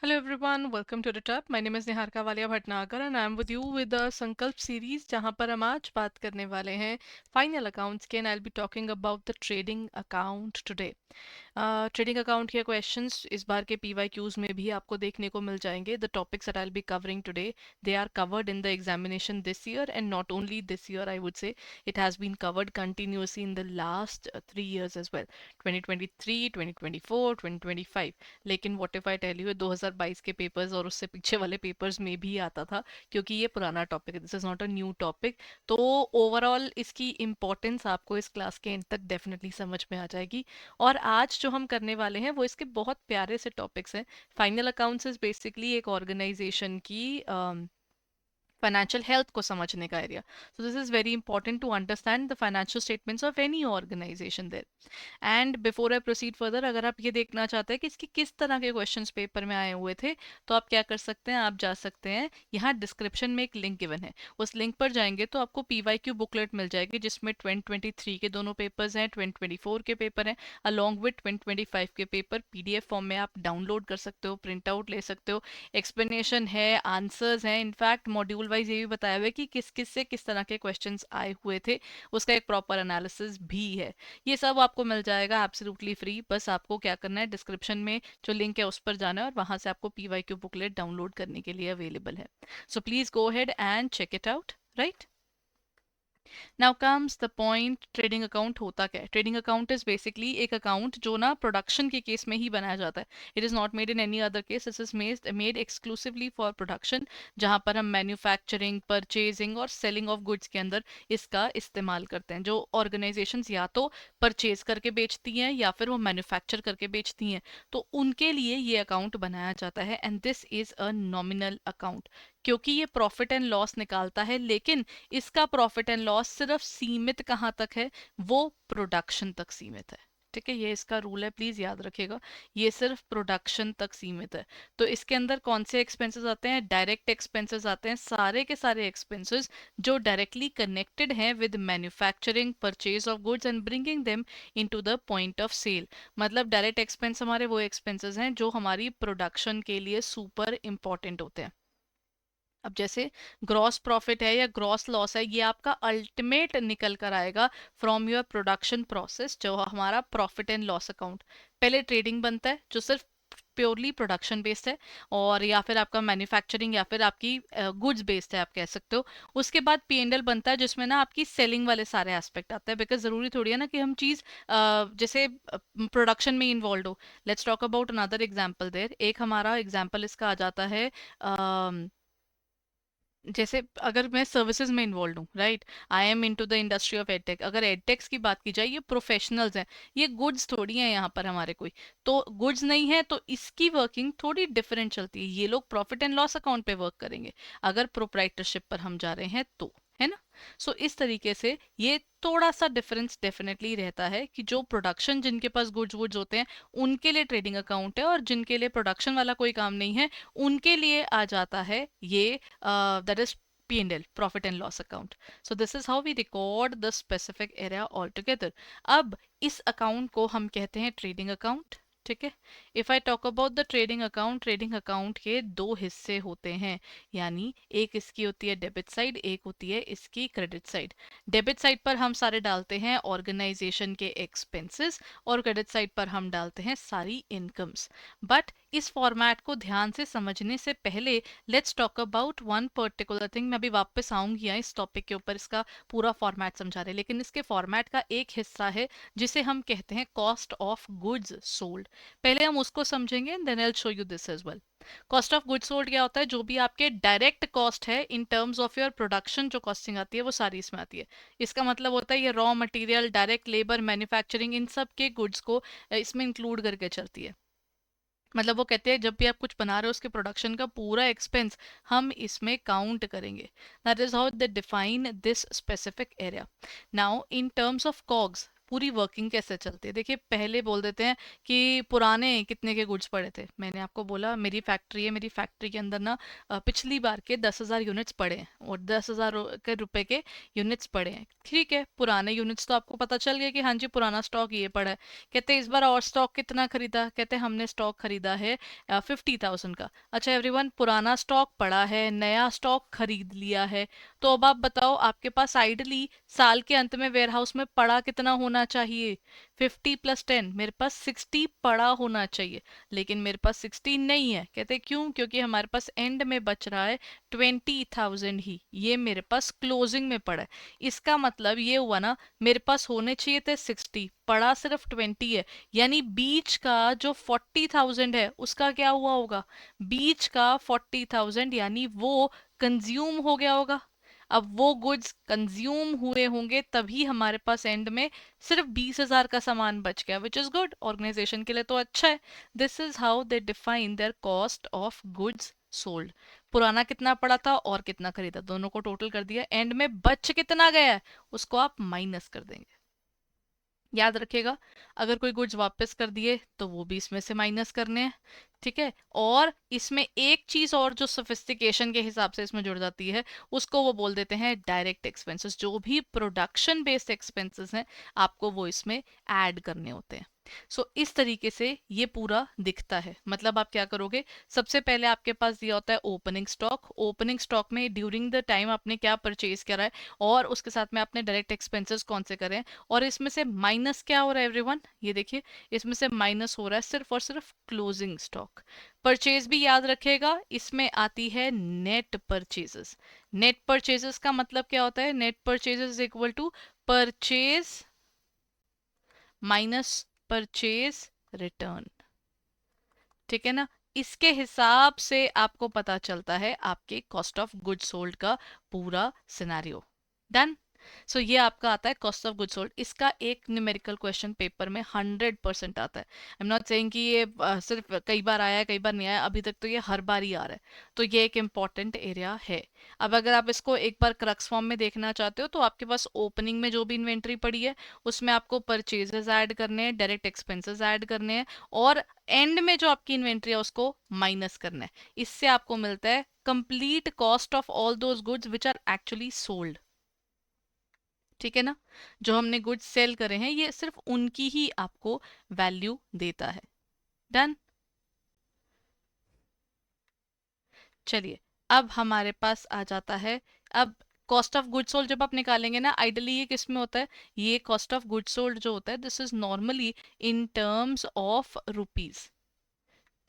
Hello everyone, welcome to the top. My name is Niharika Walia Bhatnagar and I am with you with the संकल्प series जहां पर हम आज बात करने वाले हैं फाइनल अकाउंट्स के and I'll be talking about the trading account today. Trading account के क्वेश्चंस इस बार के PYQs में भी आपको देखने को मिल जाएंगे. The topics that I will be covering today they are covered in the examination this year and not only this year I would say it has been covered continuously in the last 3 years as well 2023 2024 2025. लेकिन what if I tell you 2022 के papers और उससे पीछे वाले papers में भी आता था क्योंकि ये पुराना टॉपिक है. This is not a new topic. तो ओवरऑल इसकी इम्पोर्टेंस आपको इस क्लास के एंड तक डेफिनेटली समझ में आ जाएगी. और आज जो हम करने वाले हैं वो इसके बहुत प्यारे से टॉपिक्स हैं. फाइनल अकाउंट्स इज बेसिकली एक ऑर्गेनाइजेशन की फाइनेंशियल हेल्थ को समझने का area. So this is very important to understand the financial statements of any organisation there. And before I proceed further, अगर आप ये देखना चाहते हैं कि इसकी किस तरह के क्वेश्चंस पेपर में आए हुए थे तो आप क्या कर सकते हैं, आप जा सकते हैं यहाँ डिस्क्रिप्शन में एक लिंक गिवन है. उस लिंक पर जाएंगे तो आपको PYQ बुकलेट मिल जाएगी जिसमें 2023 के दोनों पेपर्स हैं, 2024 के पेपर हैं, अलॉन्ग विद 2025 के पेपर PDF फॉर्म में आप डाउनलोड कर सकते हो, प्रिंट आउट ले सकते हो. एक्सप्लेनेशन है, आंसर्स हैं, इनफैक्ट मॉड्यूल वाइज ये भी बताया हुआ है कि किस किस से किस तरह के क्वेश्चंस आए हुए थे, उसका एक प्रॉपर एनालिसिस भी है. ये सब आपको मिल जाएगा एब्सोल्युटली फ्री. बस आपको क्या करना है, डिस्क्रिप्शन में जो लिंक है उस पर जाना है और वहां से आपको PYQ बुकलेट डाउनलोड करने के लिए अवेलेबल है. So please go ahead and check it out. Right now comes the point, trading account होता क्या है. ट्रेडिंग अकाउंट इज बेसिकली एक अकाउंट जो ना प्रोडक्शन के केस में ही बनाया जाता है. It is not made in any other case. This is made exclusively for production, जहां पर हम मैन्युफैक्चरिंग, परचेजिंग और सेलिंग ऑफ गुड्स के अंदर इसका इस्तेमाल करते हैं. जो ऑर्गेनाइजेशंस या तो परचेज करके बेचती हैं या फिर वो मैन्युफैक्चर करके बेचती हैं, तो उनके लिए ये अकाउंट बनाया जाता है. And this is a nominal account क्योंकि ये प्रॉफिट एंड लॉस निकालता है, लेकिन इसका प्रॉफिट एंड लॉस सिर्फ सीमित कहाँ तक है, वो प्रोडक्शन तक सीमित है. ठीक है, ये इसका रूल है, प्लीज याद रखिएगा. ये सिर्फ प्रोडक्शन तक सीमित है. तो इसके अंदर कौन से एक्सपेंसेस आते हैं, डायरेक्ट एक्सपेंसेस आते हैं, सारे के सारे एक्सपेंसेस जो डायरेक्टली कनेक्टेड हैं with manufacturing, purchase of goods and bringing them into the point of sale. मतलब डायरेक्ट एक्सपेंस हमारे वो एक्सपेंसेस हैं जो हमारी प्रोडक्शन के लिए सुपर इंपॉर्टेंट होते हैं. अब जैसे ग्रॉस प्रॉफिट है या ग्रॉस लॉस है, ये आपका अल्टीमेट निकल कर आएगा फ्रॉम योर प्रोडक्शन प्रोसेस, जो हमारा प्रॉफिट एंड लॉस अकाउंट. पहले ट्रेडिंग बनता है जो सिर्फ प्योरली प्रोडक्शन बेस्ड है, और या फिर आपका मैन्युफैक्चरिंग या फिर आपकी गुड्स बेस्ड है आप कह सकते हो. उसके बाद P&L बनता है जिसमें ना आपकी सेलिंग वाले सारे एस्पेक्ट आते हैं, बिकॉज ज़रूरी थोड़ी है ना कि हम चीज़ जैसे प्रोडक्शन में इन्वॉल्व हो. Let's talk about another example there. एक हमारा एग्जांपल इसका आ जाता है, जैसे अगर मैं सर्विसेज में इन्वॉल्व हूँ, right, I am into the industry of edtech. अगर एडटेक्स की बात की जाए, ये प्रोफेशनल्स हैं, ये गुड्स थोड़ी हैं यहाँ पर हमारे कोई. तो गुड्स नहीं है तो इसकी वर्किंग थोड़ी डिफरेंट चलती है. ये लोग प्रॉफिट एंड लॉस अकाउंट पे वर्क करेंगे अगर प्रोप्राइटरशिप पर हम जा रहे हैं तो, है ना. सो इस तरीके से ये थोड़ा सा डिफरेंस डेफिनेटली रहता है कि जो प्रोडक्शन, जिनके पास गुड्स वुड्स होते हैं उनके लिए ट्रेडिंग अकाउंट है, और जिनके लिए प्रोडक्शन वाला कोई काम नहीं है उनके लिए आ जाता है ये, that is P&L, profit and loss account. So this is how we record the specific area altogether. अब इस अकाउंट को हम कहते हैं ट्रेडिंग अकाउंट. ठीक है. If I talk about the trading account के दो हिस्से होते हैं, यानी एक इसकी होती है डेबिट साइड, एक होती है इसकी क्रेडिट साइड. डेबिट साइड पर हम सारे डालते हैं ऑर्गेनाइजेशन के एक्सपेंसेस, और क्रेडिट साइड पर हम डालते हैं सारी इनकम्स. बट इस फॉर्मेट को ध्यान से समझने से पहले let's talk about one particular thing. मैं अभी वापस आऊंगी यहाँ इस टॉपिक के ऊपर, इसका पूरा फॉर्मेट समझा रहे, लेकिन इसके फॉर्मेट का एक हिस्सा है जिसे हम कहते हैं कॉस्ट ऑफ गुड्स सोल्ड. पहले हम उसको समझेंगे, then I will show you this as well. Cost of goods sold क्या होता है, जो भी आपके डायरेक्ट कॉस्ट है in terms of your production, जो कॉस्टिंग आती है वो सारी इसमें आती है. इसका मतलब होता है ये raw material, direct labour, manufacturing, इन सब के गुड्स को इसमें इंक्लूड करके चलती है. मतलब वो कहते हैं जब भी आप कुछ बना रहे हो उसके प्रोडक्शन का पूरा एक्सपेंस हम इसमें काउंट करेंगे. That is how they define this specific area. Now in terms of COGS, पूरी वर्किंग कैसे चलती है। देखिए पहले बोल देते हैं कि पुराने कितने के गुड्स पड़े थे। मैंने आपको बोला मेरी फैक्ट्री है, मेरी फैक्ट्री के अंदर ना पिछली बार के 10,000 यूनिट्स पड़े हैं और 10,000 के रुपए के यूनिट्स पड़े हैं। ठीक है, पुराने यूनिट्स तो आपको पता चल गया कि हाँ जी पुराना स्टॉक ये पड़ा है। कहते हैं इस बार और स्टॉक कितना खरीदा, कहते हैं हमने स्टॉक खरीदा है 50,000 का। अच्छा एवरीवन, पुराना स्टॉक पड़ा है, नया स्टॉक खरीद लिया है, तो अब आप बताओ आपके पास आइडली साल के अंत में वेयरहाउस में पड़ा कितना होना चाहिए। 50 + 10, मेरे पास 60 पड़ा होना चाहिए, लेकिन मेरे पास 60 नहीं है। कहते क्यों? क्योंकि हमारे पास एंड में बच रहा है 20,000 ही, ये मेरे पास क्लोजिंग में पड़ा है। इसका मतलब ये हुआ ना, मेरे पास होने चाहिए थे 60, पड़ा सिर्फ 20 है, यानी बीच का जो 40,000 है उसका क्या हुआ होगा, बीच का 40,000 यानी वो कंज्यूम हो गया होगा। अब वो गुड्स कंज्यूम हुए होंगे तभी हमारे पास एंड में सिर्फ 20,000 का सामान बच गया, विच इज गुड, ऑर्गेनाइजेशन के लिए तो अच्छा है। This is how they define there cost of goods sold. पुराना कितना पड़ा था और कितना खरीदा, दोनों को टोटल कर दिया, एंड में बच कितना गया है उसको आप माइनस कर देंगे। याद रखिएगा, अगर कोई गुड्स वापस कर दिए तो वो भी इसमें से माइनस करने हैं। ठीक है, और इसमें एक चीज और जो सोफिस्टिकेशन के हिसाब से इसमें जुड़ जाती है, उसको वो बोल देते हैं डायरेक्ट एक्सपेंसेस। जो भी प्रोडक्शन बेस्ड एक्सपेंसेस हैं आपको वो इसमें ऐड करने होते हैं। इस तरीके से ये पूरा दिखता है। मतलब आप क्या करोगे, सबसे पहले आपके पास दिया होता है ओपनिंग स्टॉक। ओपनिंग स्टॉक में ड्यूरिंग द टाइम आपने क्या परचेज करा है और उसके साथ में आपने डायरेक्ट एक्सपेंसेस कौन से करे हैं, और इसमें से माइनस क्या हो रहा है एवरीवन, ये देखिए इसमें से माइनस हो रहा है सिर्फ और सिर्फ क्लोजिंग स्टॉक। परचेज भी याद रखेगा, इसमें आती है नेट परचेजेस। नेट परचेजेस का मतलब क्या होता है, net purchases equal to purchase minus purchase return. ठीक है ना, इसके हिसाब से आपको पता चलता है आपके कॉस्ट ऑफ गुड्स सोल्ड का पूरा सिनेरियो। डन। ये आपका आता है कॉस्ट ऑफ गुड्स सोल्ड। इसका एक न्यूमेरिकल क्वेश्चन पेपर में 100% आता है। आई एम नॉट सेइंग कि ये सिर्फ कई बार आया है कई बार नहीं आया, अभी तक तो ये हर बार ही आ रहा है। तो ये एक इम्पॉर्टेंट एरिया है। अब अगर आप इसको एक बार क्रक्स फॉर्म में देखना चाहते हो तो आपके पास ओपनिंग में जो भी इन्वेंट्री पड़ी है उसमें आपको परचेजेस ऐड करने हैं, डायरेक्ट एक्सपेंसेस ऐड करने हैं, और एंड में जो आपकी इन्वेंट्री है उसको माइनस करना है। इससे आपको मिलता है complete cost of all those goods which are actually sold. ठीक है ना, जो हमने गुड्स सेल करे हैं ये सिर्फ उनकी ही आपको वैल्यू देता है। डन। चलिए, अब हमारे पास आ जाता है, अब कॉस्ट ऑफ गुड्स सोल्ड जब आप निकालेंगे ना, आइडली ये किस में होता है, ये कॉस्ट ऑफ गुड्स सोल्ड जो होता है this is normally in terms of rupees.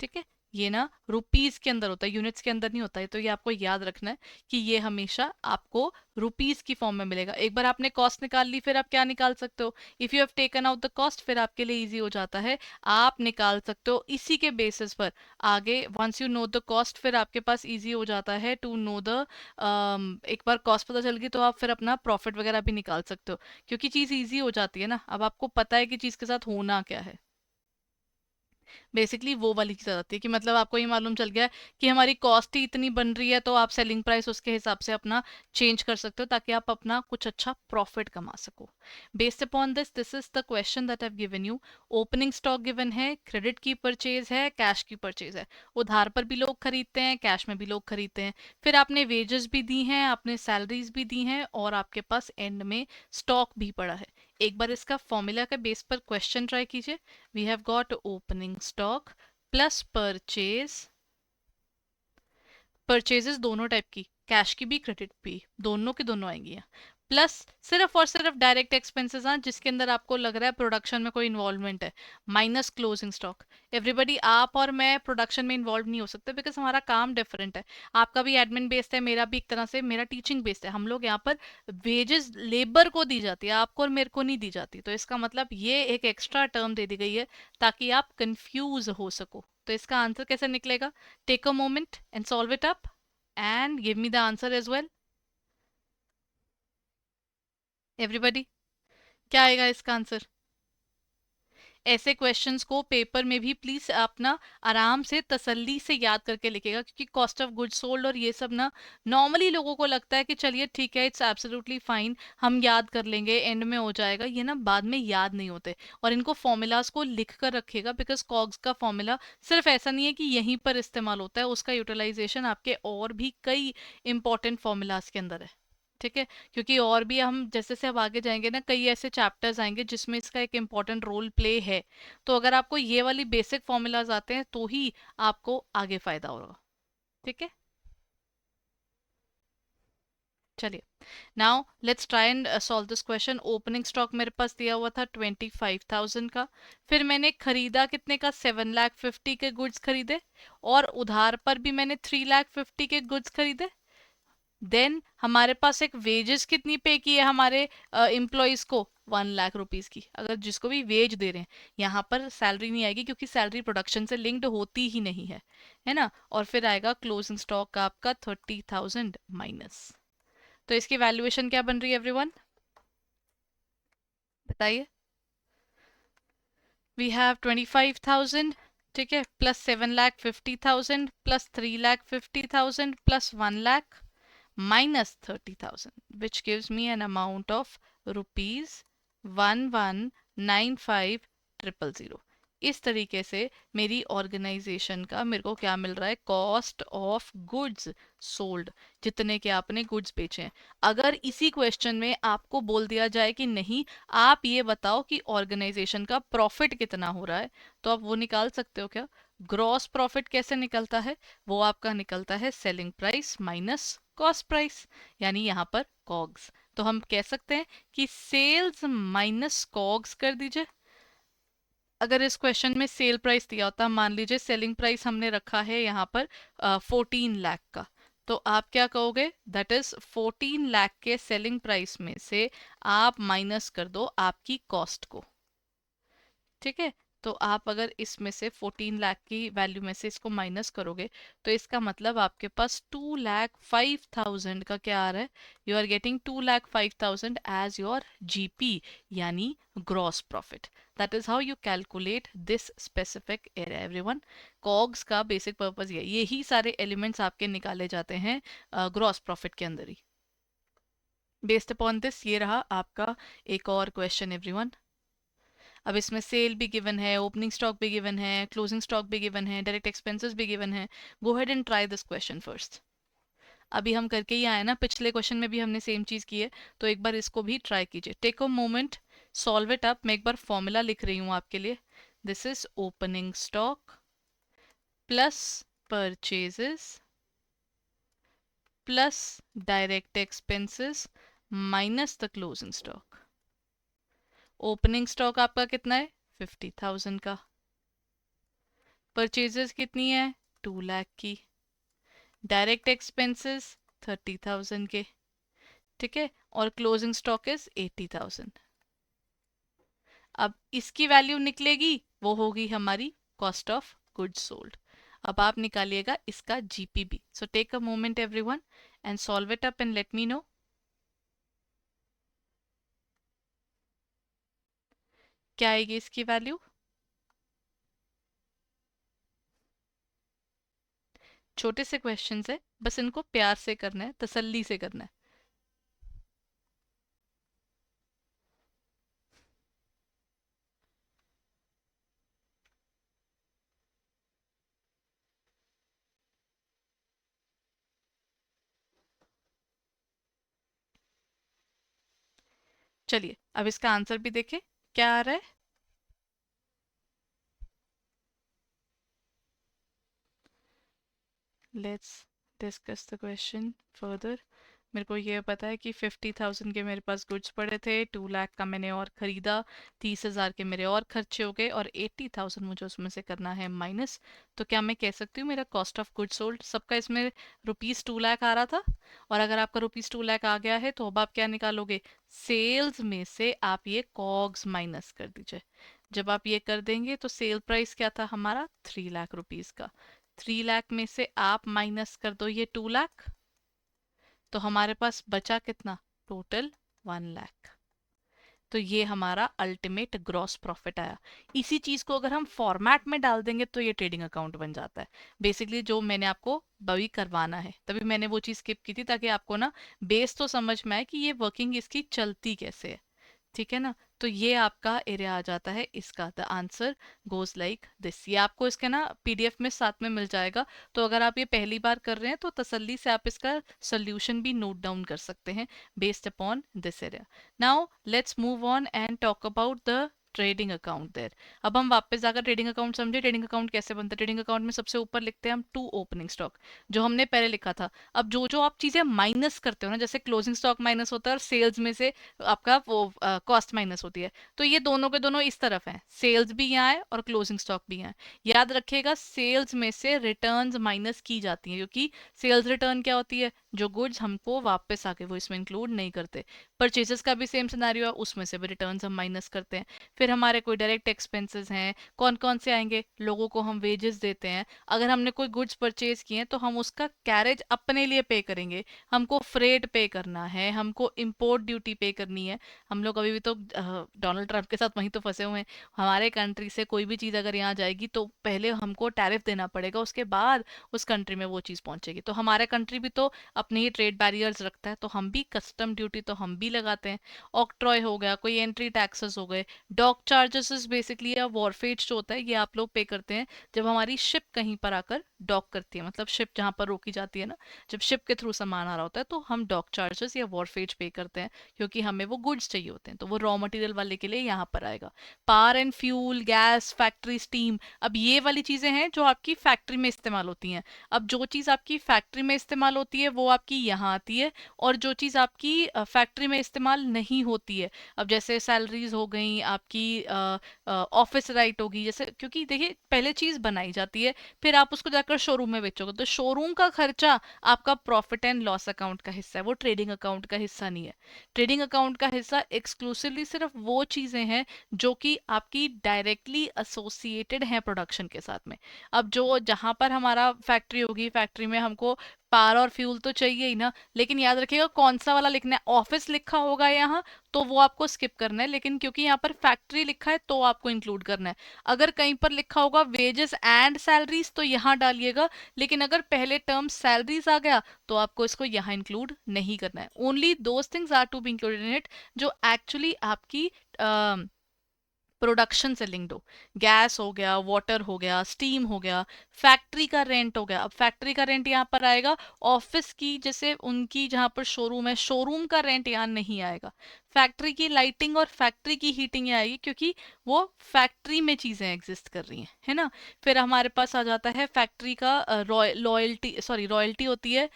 ठीक है, ये ना रुपीज के अंदर होता है, यूनिट्स के अंदर नहीं होता है। तो ये आपको याद रखना है कि ये हमेशा आपको रुपीज की फॉर्म में मिलेगा। एक बार आपने कॉस्ट निकाल ली फिर आप क्या निकाल सकते हो, if you have taken out the cost, फिर आपके लिए इजी हो जाता है, आप निकाल सकते हो इसी के बेसिस पर आगे। Once you know the cost फिर आपके पास इजी हो जाता है टू नो द, एक बार कॉस्ट पता चल गई तो आप फिर अपना प्रॉफिट वगैरह भी निकाल सकते हो, क्योंकि चीज इजी हो जाती है ना। अब आपको पता है कि चीज के साथ होना क्या है। बेसिकली वो वाली चीज आ जाती है कि मतलब आपको ये मालूम चल गया कि हमारी कॉस्ट ही इतनी बन रही है, तो आप सेलिंग प्राइस उसके हिसाब से अपना चेंज कर सकते हो ताकि आप अपना कुछ अच्छा प्रॉफिट कमा सको। Based upon this, this is the question that I have given you. Opening stock given है, क्रेडिट की परचेज है, कैश की परचेज है। उधार पर भी लोग खरीदते हैं, कैश में भी लोग खरीदते हैं। फिर आपने वेजेस भी दी हैं, आपने सैलरीज भी दी हैं, और आपके पास एंड में स्टॉक भी पड़ा है। एक बार इसका फॉर्मूला के बेस पर क्वेश्चन ट्राई कीजिए। We have got opening stock plus purchase। Purchases दोनों टाइप की, कैश की भी क्रेडिट भी, दोनों की दोनों आएंगी, प्लस सिर्फ और सिर्फ डायरेक्ट एक्सपेंसेस हैं जिसके अंदर आपको लग रहा है प्रोडक्शन में कोई इन्वॉल्वमेंट है, माइनस क्लोजिंग स्टॉक। एवरीबडी, आप और मैं प्रोडक्शन में इन्वॉल्व नहीं हो सकते बिकॉज हमारा काम डिफरेंट है। आपका भी एडमिन बेस्ड है, मेरा भी एक तरह से, मेरा टीचिंग बेस्ड है। हम लोग यहाँ पर वेजेस लेबर को दी जाती है, आपको और मेरे को नहीं दी जाती। तो इसका मतलब ये एक एक्स्ट्रा टर्म दे दी गई है ताकि आप कंफ्यूज हो सको। तो इसका आंसर कैसे निकलेगा, take a moment and solve it up and give me the answer as well, everybody। क्या आएगा इसका आंसर, ऐसे क्वेश्चंस को पेपर में भी प्लीज अपना आराम से तसल्ली से याद करके लिखेगा, क्योंकि कॉस्ट ऑफ गुड्स सोल्ड और ये सब ना नॉर्मली लोगों को लगता है कि चलिए ठीक है, इट्स एब्सोल्युटली फाइन, हम याद कर लेंगे, एंड में हो जाएगा, ये ना बाद में याद नहीं होते। और इनको फॉर्मूलाज को लिख कर रखेगा, बिकॉज कॉग्स का फॉर्मूला सिर्फ ऐसा नहीं है कि यहीं पर इस्तेमाल होता है, उसका यूटिलाइजेशन आपके और भी कई इंपॉर्टेंट फॉर्मूलाज के अंदर है। ठीक है, क्योंकि और भी हम जैसे जैसे अब आगे जाएंगे ना, कई ऐसे चैप्टर्स आएंगे जिसमें इसका एक इम्पॉर्टेंट रोल प्ले है। तो अगर आपको ये वाली बेसिक फॉर्मूलाज आते हैं तो ही आपको आगे फायदा होगा। ठीक है, चलिए, now let's try and solve this question. Opening stock मेरे पास दिया हुआ था 25,000 का। फिर मैंने खरीदा कितने का, 7,50,000 के गुड्स खरीदे। और उधार पर भी मैंने 3,50,000 के गुड्स खरीदे। देन हमारे पास एक वेजेस कितनी पे की है हमारे एम्प्लॉयज को, 1,00,000 रुपीज की। अगर जिसको भी वेज दे रहे हैं, यहाँ पर सैलरी नहीं आएगी क्योंकि सैलरी प्रोडक्शन से लिंक्ड होती ही नहीं है ना। और फिर आएगा क्लोजिंग स्टॉक का आपका 30,000 माइनस। तो इसकी वैल्यूएशन क्या बन रही है एवरीवन, बताइए। वी हैव 25,000, ठीक है, plus 7,50,000 plus 3,50,000 plus 1,00,000 minus 30,000, which gives me an amount of rupees 1195,000। इस तरीके से मेरी ऑर्गेनाइजेशन का मेरे को क्या मिल रहा है, कॉस्ट ऑफ गुड्स सोल्ड, जितने के आपने गुड्स बेचे हैं। अगर इसी क्वेश्चन में आपको बोल दिया जाए कि नहीं, आप ये बताओ कि ऑर्गेनाइजेशन का प्रॉफिट कितना हो रहा है, तो आप वो निकाल सकते हो क्या। ग्रॉस प्रॉफिट कैसे निकलता है, वो आपका निकलता है selling price minus cost price, यानी यहाँ पर कॉग्स। तो हम कह सकते हैं कि सेल्स माइनस कॉग्स कर दीजिए। अगर इस क्वेश्चन में सेल प्राइस दिया होता, मान लीजिए सेलिंग प्राइस हमने रखा है यहाँ पर 14 लाख का, तो आप क्या कहोगे, दैट इज 14 लाख के सेलिंग प्राइस में से आप माइनस कर दो आपकी कॉस्ट को। ठीक है, तो आप अगर इसमें से 14 लाख की वैल्यू में से इसको माइनस करोगे, तो इसका मतलब आपके पास 2,05,000 का क्या आ रहा है, you are getting 2,05,000 as your GP, यानी gross profit. That is how you calculate this specific area everyone. COGS का बेसिक पर्पज ये, यही सारे एलिमेंट्स आपके निकाले जाते हैं ग्रॉस प्रॉफिट के अंदर ही। बेस्ड अपॉन दिस ये रहा आपका एक और क्वेश्चन एवरीवन। अब इसमें सेल भी गिवन है, ओपनिंग स्टॉक भी गिवन है, क्लोजिंग स्टॉक भी गिवन है, डायरेक्ट एक्सपेंसेस भी गिवन है। Go ahead and try this question first. अभी हम करके ही आए ना, पिछले क्वेश्चन में भी हमने सेम चीज की है, तो एक बार इसको भी ट्राई कीजिए। Take a moment, solve it up. मैं एक बार फॉर्मूला लिख रही हूँ आपके लिए। This is opening stock plus purchases plus direct expenses minus the closing stock. Opening stock आपका कितना है, 50,000 का। परचेजेस कितनी है, 2 लाख की। डायरेक्ट एक्सपेंसेस 30,000 के, ठीक है, और क्लोजिंग स्टॉक इज 80,000। अब इसकी वैल्यू निकलेगी, वो होगी हमारी कॉस्ट ऑफ गुड्स सोल्ड। अब आप निकालिएगा इसका GPB. So take a moment everyone and solve it up and let me know क्या आएगी इसकी वैल्यू। छोटे से क्वेश्चंस है, बस इनको प्यार से करना है, तसल्ली से करना है। चलिए अब इसका आंसर भी देखें क्या आ रहा है। Let's discuss the question further. मेरे को ये पता है कि 50,000 के मेरे पास गुड्स पड़े थे, 2 लाख का मैंने और ख़रीदा, 30,000 के मेरे और खर्चे हो गए, और 80,000 मुझे उसमें से करना है माइनस। तो क्या मैं कह सकती हूँ मेरा कॉस्ट ऑफ गुड्स सोल्ड सबका इसमें ₹2 लाख आ रहा था। और अगर आपका ₹2 लाख आ गया है तो अब आप क्या निकालोगे, सेल्स में से आप ये कॉग्स माइनस कर दीजिए। जब आप ये कर देंगे तो सेल प्राइस क्या था हमारा, 3 लाख रुपीज़ का। 3 लाख में से आप माइनस कर दो ये 2 लाख, तो हमारे पास बचा कितना, टोटल 1 लाख। तो ये हमारा अल्टीमेट ग्रॉस प्रॉफिट आया। इसी चीज को अगर हम फॉर्मेट में डाल देंगे तो ये ट्रेडिंग अकाउंट बन जाता है। बेसिकली जो मैंने आपको बवी करवाना है, तभी मैंने वो चीज स्किप की थी, ताकि आपको ना बेस तो समझ में आए कि ये वर्किंग इसकी चलती कैसे है। ठीक है ना। तो ये आपका एरिया आ जाता है इसका। The answer goes like this. ये आपको इसके ना पीडीएफ में साथ में मिल जाएगा। तो अगर आप ये पहली बार कर रहे हैं तो तसल्ली से आप इसका सोल्यूशन भी नोट डाउन कर सकते हैं based upon this area. Now let's move on and talk about the trading account there. अब हम वापस जाकर ट्रेडिंग अकाउंट समझे। ट्रेडिंग अकाउंट कैसे बनता है? ट्रेडिंग अकाउंट में सबसे ऊपर लिखते हैं हम टू ओपनिंग स्टॉक, जो हमने पहले लिखा था। अब जो जो आप चीजें माइनस करते हो ना, जैसे क्लोजिंग स्टॉक माइनस होता है और सेल्स में से आपका वो कॉस्ट माइनस होती है, तो ये दोनों के दोनों इस तरफ हैं। सेल्स भी यहाँ है और क्लोजिंग स्टॉक भी यहाँ है। याद रखिएगा सेल्स में से रिटर्न्स माइनस की जाती हैं, क्योंकि सेल्स रिटर्न क्या होती है? जो गुड्स हमको वापस आके वो इसमें इंक्लूड नहीं करते। परचेजेस का भी सेम सिनारियो है, उसमें से भी रिटर्न्स हम माइनस करते हैं। फिर हमारे कोई डायरेक्ट एक्सपेंसेस हैं, कौन कौन से आएंगे? लोगों को हम वेजेस देते हैं। अगर हमने कोई गुड्स परचेज किए हैं तो हम उसका कैरेज अपने लिए पे करेंगे। हमको फ्रेट पे करना है, हमको इम्पोर्ट ड्यूटी पे करनी है। हम लोग अभी भी तो डोनाल्ड ट्रंप के साथ वहीं तो फंसे हुए हैं। हमारे कंट्री से कोई भी चीज़ अगर यहाँ जाएगी तो पहले हमको टैरिफ देना पड़ेगा, उसके बाद उस कंट्री में वो चीज़ पहुंचेगी। तो हमारा कंट्री भी तो अपने ही ट्रेड बैरियर्स रखता है, तो हम भी कस्टम ड्यूटी तो हम भी लगाते हैं। ऑक्ट्रॉय हो गया, कोई एंट्री टैक्सेस हो गए, डॉक चार्जेस बेसिकली, या वॉरफेज जो होता है ये आप लोग पे करते हैं जब हमारी शिप कहीं पर आकर डॉक करती है। मतलब शिप जहाँ पर रोकी जाती है ना, जब शिप के थ्रू सामान आ रहा होता है तो हम डॉक चार्जेस या वॉरफेज पे करते हैं, क्योंकि हमें वो गुड्स चाहिए होते हैं। तो वो रॉ मटेरियल वाले के लिए यहाँ पर आएगा। Power and fuel, gas, factory steam, अब ये वाली चीजें हैं जो आपकी फैक्ट्री में इस्तेमाल होती हैं। अब जो चीज आपकी फैक्ट्री में इस्तेमाल होती है वो आपकी यहाँ आती है, और जो चीज आपकी फैक्ट्री में इस्तेमाल नहीं होती है, अब जैसे सैलरीज हो गई आपकी, ऑफिस राइट होगी, जैसे, क्योंकि देखिए पहले चीज बनाई जाती है, फिर आप उसको जाकर शोरूम में बेचोगे, तो शोरूम का खर्चा आपका प्रॉफिट एंड लॉस अकाउंट का हिस्सा है, वो ट्रेडिंग अकाउंट का हिस्सा नहीं है। ट्रेडिंग अकाउंट का हिस्सा एक्सक्लूसिवली सिर्फ वो चीजें हैं जो कि आपकी डायरेक्टली एसोसिएटेड हैं प्रोडक्शन के साथ में। अब जो जहां पर हमारा फैक्ट्री होगी, फैक्ट्री में हमको पावर और फ्यूल तो चाहिए ही ना, लेकिन याद रखिएगा कौन सा वाला लिखना है। ऑफिस लिखा होगा यहाँ तो वो आपको स्किप करना है, लेकिन क्योंकि यहाँ पर फैक्ट्री लिखा है तो आपको इंक्लूड करना है। अगर कहीं पर लिखा होगा वेजेस एंड सैलरीज तो यहाँ डालिएगा, लेकिन अगर पहले टर्म सैलरीज आ गया तो आपको इसको यहाँ इंक्लूड नहीं करना है। Only those things are to be included in it जो एक्चुअली आपकी प्रोडक्शन से लिंक्ड हो। गैस हो गया, वाटर हो गया, स्टीम हो गया, फैक्ट्री का रेंट हो गया। अब फैक्ट्री का रेंट यहाँ पर आएगा, ऑफिस की जैसे उनकी जहाँ पर शोरूम है, शोरूम का रेंट यहाँ नहीं आएगा। फैक्ट्री की लाइटिंग और फैक्ट्री की हीटिंग यहाँ आएगी, क्योंकि वो फैक्ट्री में चीजें एग्जिस्ट कर रही हैं, है ना। फिर हमारे पास आ जाता है फैक्ट्री का रॉयल्टी होती है।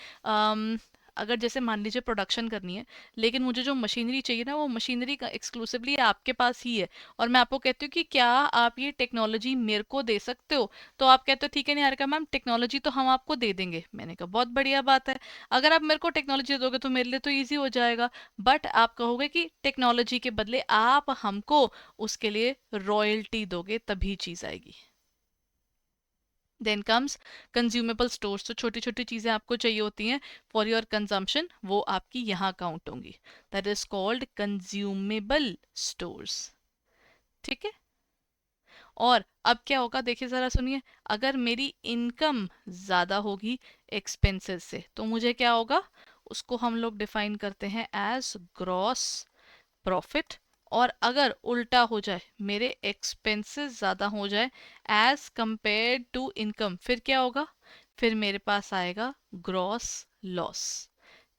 अगर जैसे मान लीजिए प्रोडक्शन करनी है, लेकिन मुझे जो मशीनरी चाहिए ना, वो मशीनरी का एक्सक्लूसिवली आपके पास ही है, और मैं आपको कहती हूँ कि क्या आप ये टेक्नोलॉजी मेरे को दे सकते हो? तो आप कहते हो ठीक है निहारिका मैम, टेक्नोलॉजी तो हम आपको दे देंगे। मैंने कहा बहुत बढ़िया बात है, अगर आप मेरे को टेक्नोलॉजी दोगे तो मेरे लिए तो ईजी हो जाएगा। बट आप कहोगे कि टेक्नोलॉजी के बदले आप हमको उसके लिए रॉयल्टी दोगे, तभी चीज आएगी। देन कम्स कंज्यूमेबल स्टोर्स, तो छोटी छोटी चीजें आपको चाहिए होती हैं फॉर योर कंजम्पशन, वो आपकी यहाँ काउंट होंगी। That is called consumable stores. ठीक है। और अब क्या होगा, देखिए जरा सुनिए, अगर मेरी इनकम ज्यादा होगी एक्सपेंसेस से तो मुझे क्या होगा, उसको हम लोग डिफाइन करते हैं एज ग्रॉस प्रॉफिट। और अगर उल्टा हो जाए, मेरे एक्सपेंसेस ज्यादा हो जाए एज कंपेयर टू इनकम, फिर क्या होगा? फिर मेरे पास आएगा ग्रॉस लॉस।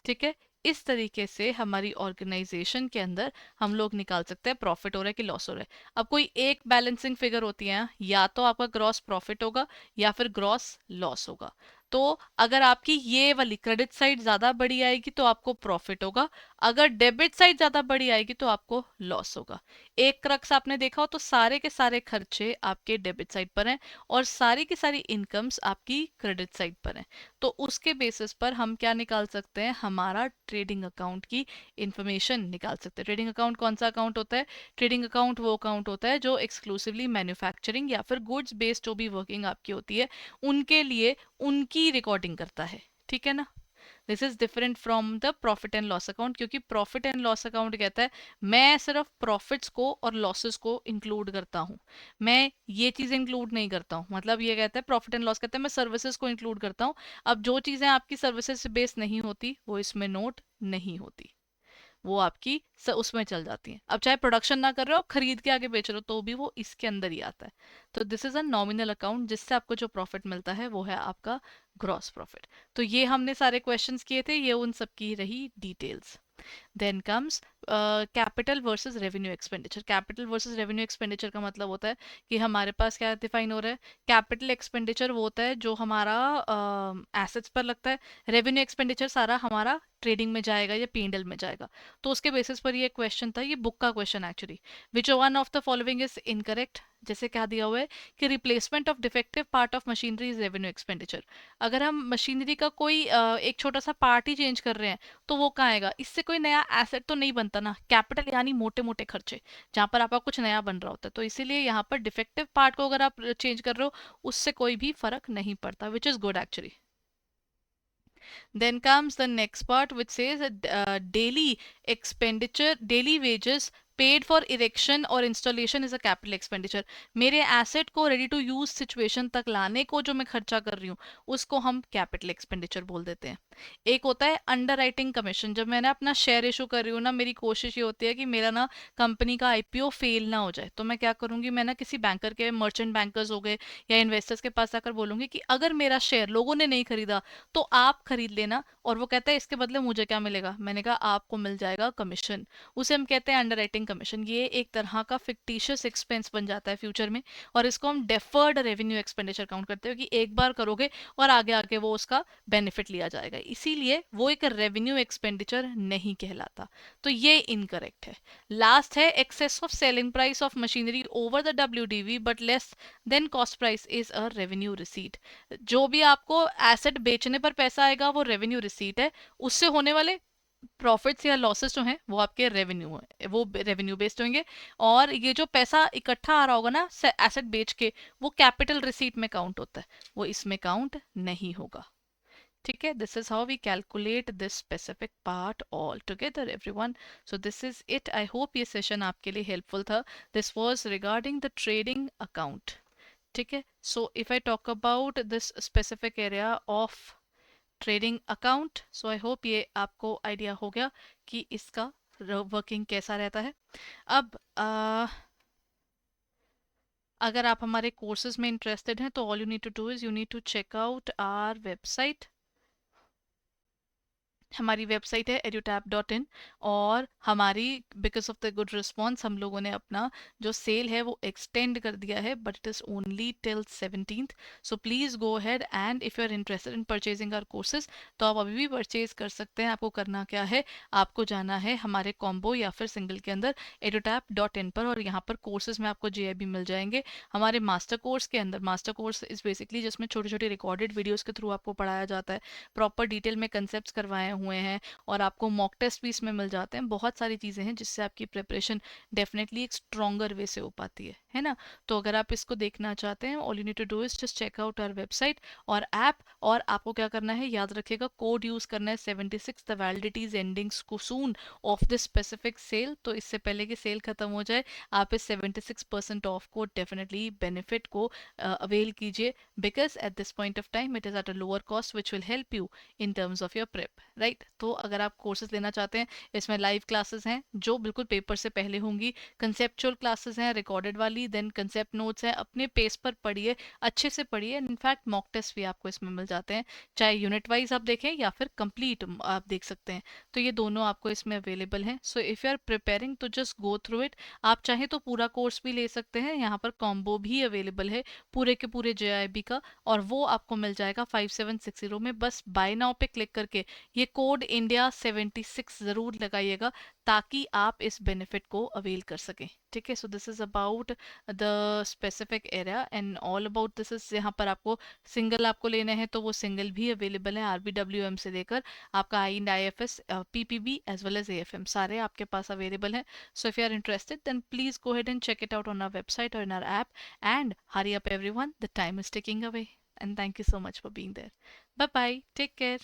ठीक है। इस तरीके से हमारी ऑर्गेनाइजेशन के अंदर हम लोग निकाल सकते हैं प्रॉफिट हो रहा है कि लॉस हो रहा है। अब कोई एक बैलेंसिंग फिगर होती है, या तो आपका ग्रॉस प्रॉफिट होगा या फिर ग्रॉस लॉस होगा। तो अगर आपकी ये वाली क्रेडिट साइड ज्यादा बड़ी आएगी तो आपको प्रॉफिट होगा, अगर डेबिट साइड ज्यादा बड़ी आएगी तो आपको लॉस होगा। एक क्रक्स आपने देखा हो तो सारे के सारे खर्चे आपके डेबिट साइड पर हैं, और सारी की सारी इनकम्स आपकी क्रेडिट साइड पर हैं। तो उसके बेसिस पर हम क्या निकाल सकते हैं, हमारा ट्रेडिंग अकाउंट की इंफॉर्मेशन निकाल सकते हैं। ट्रेडिंग अकाउंट कौन सा अकाउंट होता है? ट्रेडिंग अकाउंट वो अकाउंट होता है जो एक्सक्लूसिवली मैन्युफैक्चरिंग या फिर गुड्स बेस्ड जो भी वर्किंग आपकी होती है उनके लिए उनकी रिकॉर्डिंग करता है। ठीक है ना। This is different from the profit and loss account, क्योंकि प्रॉफिट एंड लॉस अकाउंट कहता है मैं सिर्फ प्रॉफिट्स को और लॉसेस को इंक्लूड करता हूँ, मैं ये चीज़ें इंक्लूड नहीं करता हूँ। मतलब ये कहता है प्रॉफिट एंड लॉस कहता है मैं सर्विसेज को इंक्लूड करता हूँ। अब जो चीज़ें आपकी सर्विसेज से बेस नहीं होती वो इसमें नोट नहीं होती, वो आपकी उसमें चल जाती हैं। अब चाहे प्रोडक्शन ना कर रहे हो, खरीद के आगे बेच रहे हो, तो भी वो इसके अंदर ही आता है। तो this is a nominal account, जिससे आपको जो प्रॉफिट मिलता है वो है आपका ग्रॉस प्रॉफिट। तो ये हमने सारे क्वेश्चंस किए थे, ये उन सब की रही details. Then comes capital versus revenue expenditure. Capital versus revenue expenditure का मतलब होता है कि हमारे पास क्या डिफाइन हो रहा है, कैपिटल एक्सपेंडिचर वो होता है जो हमारा एसेट्स पर लगता है, रेवेन्यू एक्सपेंडिचर सारा हमारा ट्रेडिंग में जाएगा या पीएनएल में जाएगा। तो उसके बेसिस पर ये क्वेश्चन था, ये बुक का question actually. Which one of the following is incorrect, जैसे क्या दिया हुआ है कि replacement of defective part of machinery is revenue expenditure. अगर हम मशीनरी का कोई एक छोटा सा पार्ट ही चेंज कर रहे हैं तो वो कहाँ आएगा, इससे कोई नया एसेट तो नहीं बनता ना, कैपिटल यानी मोटे मोटे खर्चे जहाँ पर आपका कुछ नया बन रहा होता है। तो इसीलिए यहाँ पर डिफेक्टिव पार्ट को अगर आप चेंज कर रहे हो उससे कोई भी फर्क नहीं पड़ता, which is good actually. Then comes the next part which says daily expenditure, daily wages paid for erection or installation is a capital expenditure. मेरे एसेट को रेडी टू यूज सिचुएशन तक लाने को जो मैं खर्चा कर रही हूँ उसको हम कैपिटल एक्सपेंडिचर बोल देते हैं। एक होता है अंडर राइटिंग कमीशन, जब मैं ना अपना शेयर इशू कर रही हूँ ना, मेरी कोशिश ये होती है कि मेरा ना कंपनी का आईपीओ फेल ना हो जाए, तो मैं क्या करूंगी, मैं ना किसी बैंकर के, मर्चेंट बैंकर्स हो गए या इन्वेस्टर्स के पास आकर बोलूंगी कि अगर मेरा शेयर लोगों ने नहीं खरीदा तो आप खरीद लेना, और वो कहता है इसके बदले मुझे क्या मिलेगा, मैंने कहा आपको मिल जाएगा कमीशन। उसे हम कहते हैं अंडर राइटिंग कमीशन। ये एक तरह का फिक्टिशियस एक्सपेंस बन जाता है फ्यूचर में, और इसको हम डेफर्ड रेवेन्यू एक्सपेंडिचर काउंट करते हैं कि एक बार करोगे और आगे आगे वो उसका बेनिफिट लिया जाएगा, इसीलिए वो एक रेवेन्यू एक्सपेंडिचर नहीं कहलाता। तो ये इनकरेक्ट है। लास्ट है excess of selling price of machinery over the WDV but less than cost price is a revenue receipt. जो भी आपको एसेट बेचने पर पैसा आएगा वो रेवेन्यू रिसीट है, उससे होने वाले प्रॉफिट्स या लॉसेस जो हैं वो आपके रेवेन्यू है, वो रेवेन्यू बेस्ड होंगे। और ये जो पैसा इकट्ठा आ रहा होगा ना एसेट बेच के, वो कैपिटल रिसीट में काउंट होता है, वो इसमें काउंट नहीं होगा। ठीक है, this is how we calculate this specific part all together everyone. So this is it, I hope ये सेशन आपके लिए हेल्पफुल था। This was regarding the trading account. ठीक है, so if I talk about this specific area of trading account, so I hope ये आपको idea हो गया कि इसका वर्किंग कैसा रहता है। अब अगर आप हमारे कोर्सेज में इंटरेस्टेड हैं तो all you need to do is you need to check out our website. हमारी वेबसाइट है edutap.in, और हमारी because of the good response हम लोगों ने अपना जो सेल है वो एक्सटेंड कर दिया है, but it is only till 17th। So please go ahead and if you are interested in purchasing our courses तो आप अभी भी परचेज कर सकते हैं। आपको करना क्या है, आपको जाना है हमारे कॉम्बो या फिर सिंगल के अंदर edutap.in पर, और यहाँ पर कोर्सेज में आपको JIB मिल जाएंगे। हमारे मास्टर कोर्स के अंदर, मास्टर कोर्स इज़ बेसिकली जिसमें छोटे छोटे रिकॉर्डेड वीडियोज़ के थ्रू आपको पढ़ाया जाता है, प्रॉपर डिटेल में कंसेप्ट करवाए हुए हैं, और आपको मॉक टेस्ट भी इसमें मिल जाते हैं। बहुत सारी चीज़ें हैं जिससे आपकी प्रिपरेशन डेफिनेटली एक स्ट्रॉन्गर वे से हो पाती है ना। तो अगर आप इसको देखना चाहते हैं, all you need to do is just check out our website और ऐप। और आपको क्या करना है, याद रखिएगा कोड यूज़ करना है 76, द वैलिडिटीज एंडिंग्स को सून ऑफ दिस स्पेसिफिक सेल। तो इससे पहले कि सेल खत्म हो जाए आप इस 76% ऑफ को डेफिनेटली बेनिफिट को अवेल कीजिए, because at this point of time it is at a lower cost which will help you in terms of your prep, right. तो अगर आप कोर्सेज लेना चाहते हैं, इसमें लाइव क्लासेस हैं जो बिल्कुल पेपर से पहले होंगी, कंसेप्चुअल क्लासेस हैं रिकॉर्डेड वाली, देन कंसेप्ट नोट्स हैं, अपने पेस पर पढ़िए, अच्छे से पढ़िए। इनफैक्ट मॉक टेस्ट भी आपको इसमें मिल जाते हैं, चाहे यूनिट वाइज आप देखें या फिर कंप्लीट आप देख सकते हैं। तो ये दोनों आपको इसमें अवेलेबल हैं। So if you are preparing तो जस्ट गो थ्रू इट। आप चाहें तो पूरा कोर्स भी ले सकते हैं, यहाँ पर कॉम्बो भी अवेलेबल है पूरे के पूरे JIB का, और वो आपको मिल जाएगा 5760 में। बस बाय नाउ पे क्लिक करके ये कोड इंडिया 76 ज़रूर लगाइएगा ताकि आप इस बेनिफिट को अवेल कर सकें। ठीक है, so this is about the specific area and all about this is, यहाँ पर आपको सिंगल आपको लेने हैं तो वो सिंगल भी अवेलेबल है, RBWM से लेकर आपका IFS, PPB as well as AFM सारे आपके पास अवेलेबल हैं। So if you are interested then please go ahead and check it out on our website or in our app, and hurry up everyone, the time is ticking away, and thank you so much for being there. Bye bye, take care.